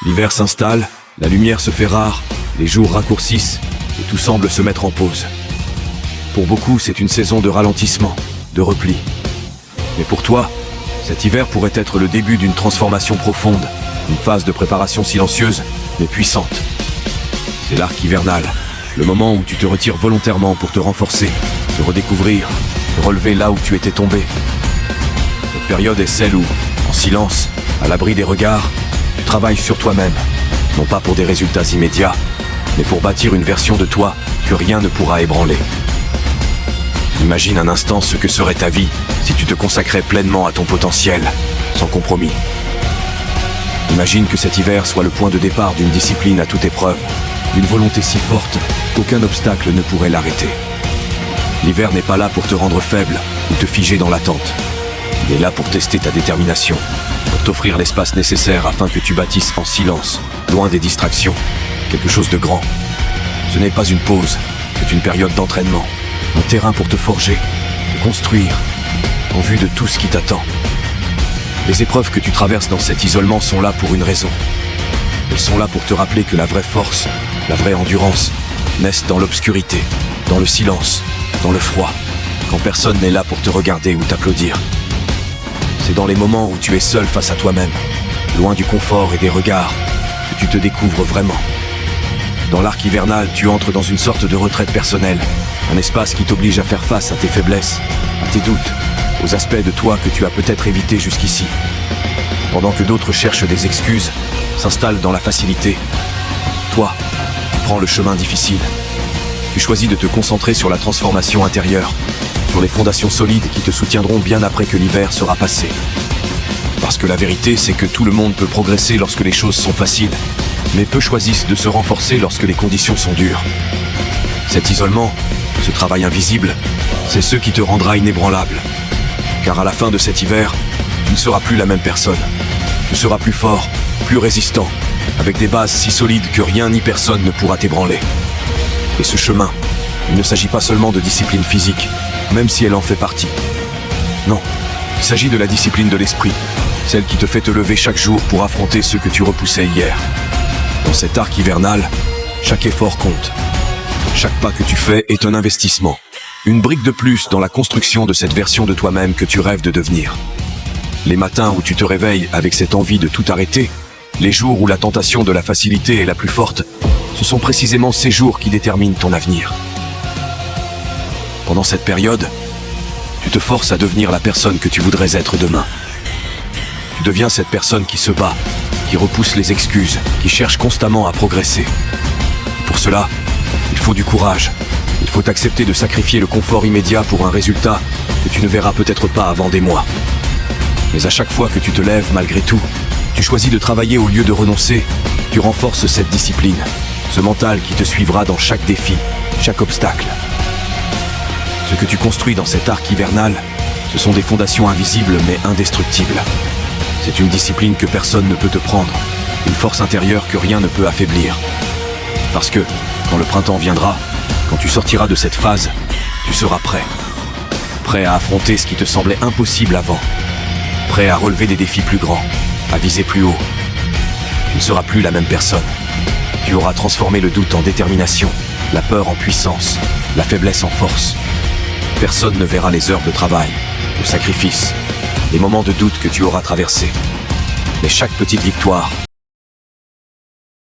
L'hiver s'installe, la lumière se fait rare, les jours raccourcissent et tout semble se mettre en pause. Pour beaucoup, c'est une saison de ralentissement, de repli. Mais pour toi, cet hiver pourrait être le début d'une transformation profonde, une phase de préparation silencieuse, mais puissante. C'est l'arc hivernal, le moment où tu te retires volontairement pour te renforcer, te redécouvrir, te relever là où tu étais tombé. Cette période est celle où, en silence, à l'abri des regards, tu travailles sur toi-même, non pas pour des résultats immédiats, mais pour bâtir une version de toi que rien ne pourra ébranler. Imagine un instant ce que serait ta vie si tu te consacrais pleinement à ton potentiel, sans compromis. Imagine que cet hiver soit le point de départ d'une discipline à toute épreuve, d'une volonté si forte qu'aucun obstacle ne pourrait l'arrêter. L'hiver n'est pas là pour te rendre faible ou te figer dans l'attente. Il est là pour tester ta détermination, pour t'offrir l'espace nécessaire afin que tu bâtisses en silence, loin des distractions, quelque chose de grand. Ce n'est pas une pause, c'est une période d'entraînement, un terrain pour te forger, te construire, en vue de tout ce qui t'attend. Les épreuves que tu traverses dans cet isolement sont là pour une raison. Elles sont là pour te rappeler que la vraie force, la vraie endurance, naissent dans l'obscurité, dans le silence, dans le froid, quand personne n'est là pour te regarder ou t'applaudir. C'est dans les moments où tu es seul face à toi-même, loin du confort et des regards, que tu te découvres vraiment. Dans l'arc hivernal, tu entres dans une sorte de retraite personnelle, un espace qui t'oblige à faire face à tes faiblesses, à tes doutes, aux aspects de toi que tu as peut-être évités jusqu'ici. Pendant que d'autres cherchent des excuses, s'installent dans la facilité, toi, tu prends le chemin difficile. Tu choisis de te concentrer sur la transformation intérieure, sur les fondations solides qui te soutiendront bien après que l'hiver sera passé. Parce que la vérité, c'est que tout le monde peut progresser lorsque les choses sont faciles, mais peu choisissent de se renforcer lorsque les conditions sont dures. Cet isolement, ce travail invisible, c'est ce qui te rendra inébranlable. Car à la fin de cet hiver, tu ne seras plus la même personne. Tu seras plus fort, plus résistant, avec des bases si solides que rien ni personne ne pourra t'ébranler. Et ce chemin, il ne s'agit pas seulement de discipline physique, même si elle en fait partie. Non, il s'agit de la discipline de l'esprit, celle qui te fait te lever chaque jour pour affronter ce que tu repoussais hier. Dans cet arc hivernal, chaque effort compte. Chaque pas que tu fais est un investissement, une brique de plus dans la construction de cette version de toi-même que tu rêves de devenir. Les matins où tu te réveilles avec cette envie de tout arrêter, les jours où la tentation de la facilité est la plus forte, ce sont précisément ces jours qui déterminent ton avenir. Pendant cette période, tu te forces à devenir la personne que tu voudrais être demain. Tu deviens cette personne qui se bat, qui repousse les excuses, qui cherche constamment à progresser. Pour cela, il faut du courage. Il faut accepter de sacrifier le confort immédiat pour un résultat que tu ne verras peut-être pas avant des mois. Mais à chaque fois que tu te lèves malgré tout, tu choisis de travailler au lieu de renoncer. Tu renforces cette discipline, ce mental qui te suivra dans chaque défi, chaque obstacle. Ce que tu construis dans cet arc hivernal, ce sont des fondations invisibles mais indestructibles. C'est une discipline que personne ne peut te prendre, une force intérieure que rien ne peut affaiblir. Parce que, quand le printemps viendra, quand tu sortiras de cette phase, tu seras prêt. Prêt à affronter ce qui te semblait impossible avant. Prêt à relever des défis plus grands, à viser plus haut. Tu ne seras plus la même personne. Tu auras transformé le doute en détermination, la peur en puissance, la faiblesse en force. Personne ne verra les heures de travail, de sacrifice, les moments de doute que tu auras traversés. Mais chaque petite victoire,